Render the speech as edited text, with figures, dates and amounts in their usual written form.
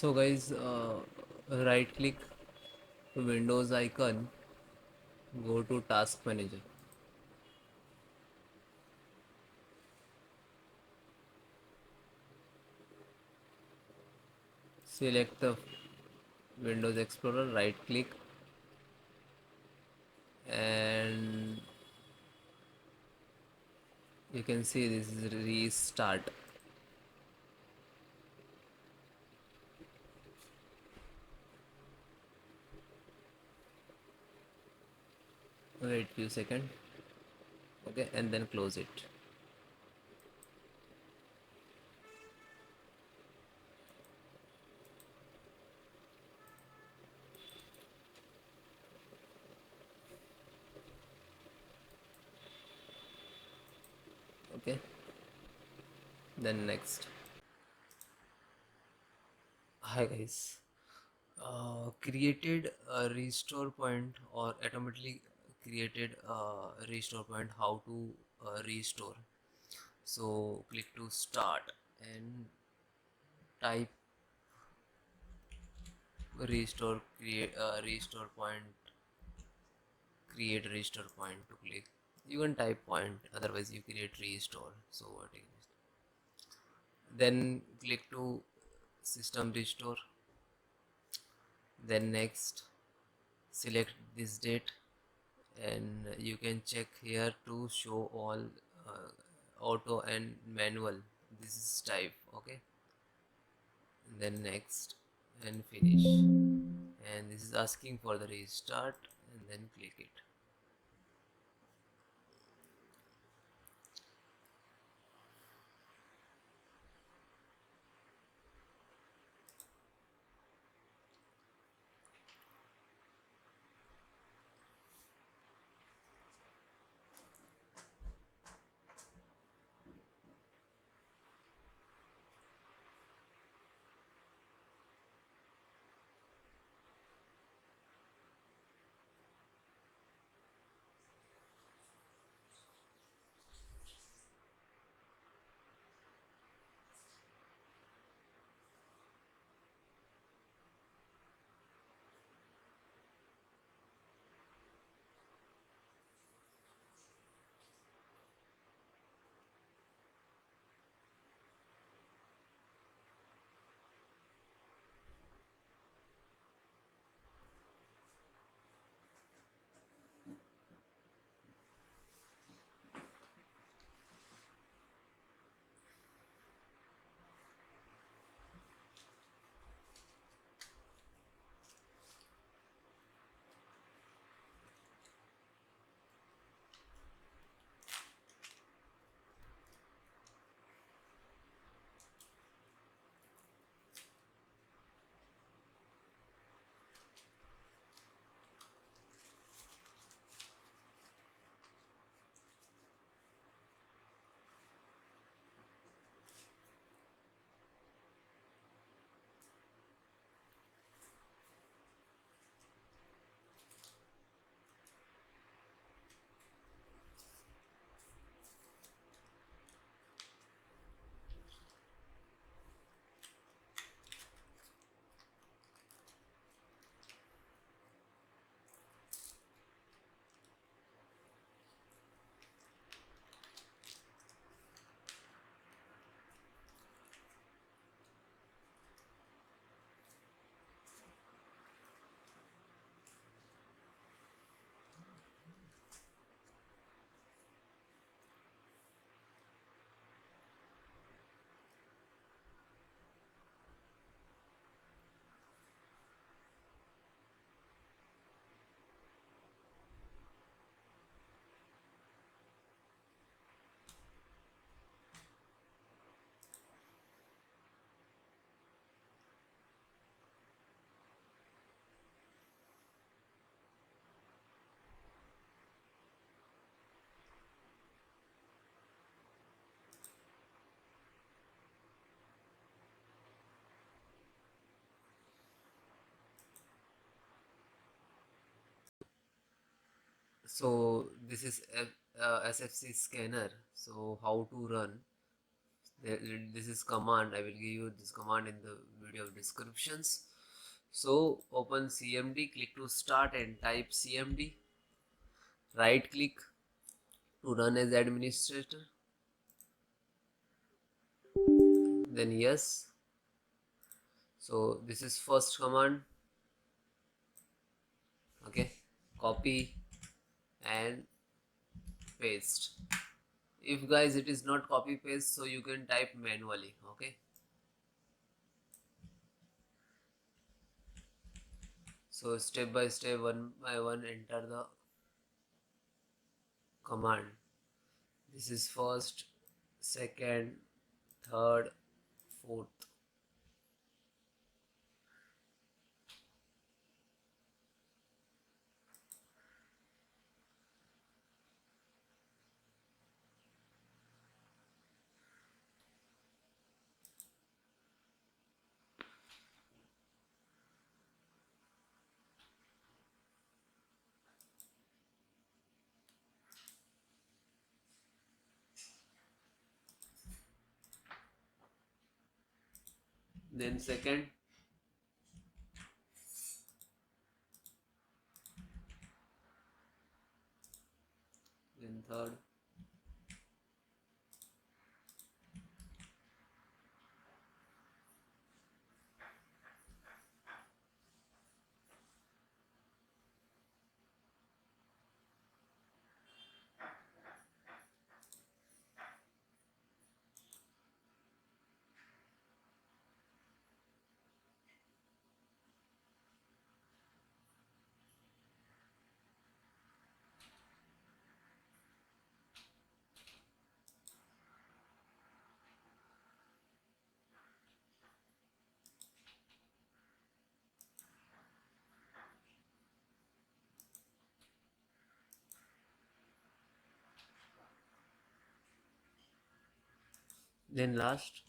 So guys, right click Windows icon, go to Task Manager, select the Windows Explorer, right click, and you can see this is restart. Wait few seconds. Okay, and then close it. Okay, then next. Hi guys, created a restore point or automatically created a restore point. How to restore? So click to start and type restore, create restore point, create restore point. To click, you can type point, otherwise you create restore. So what is, then click to system restore, then next select this date, and you can check here to show all auto and manual. This is type. Okay, then next and finish, and this is asking for the restart, and then click it. So this is SFC scanner. So how to run? This is command. I will give you this command in the video descriptions. So open CMD, click to start and type CMD. Right click to run as administrator. Then yes. So this is first command. Okay, copy and paste. If guys it is not copy paste, so you can type manually. Okay, so step by step, one by one, enter the command. This is first, second, third, fourth. Then second, then third, then last.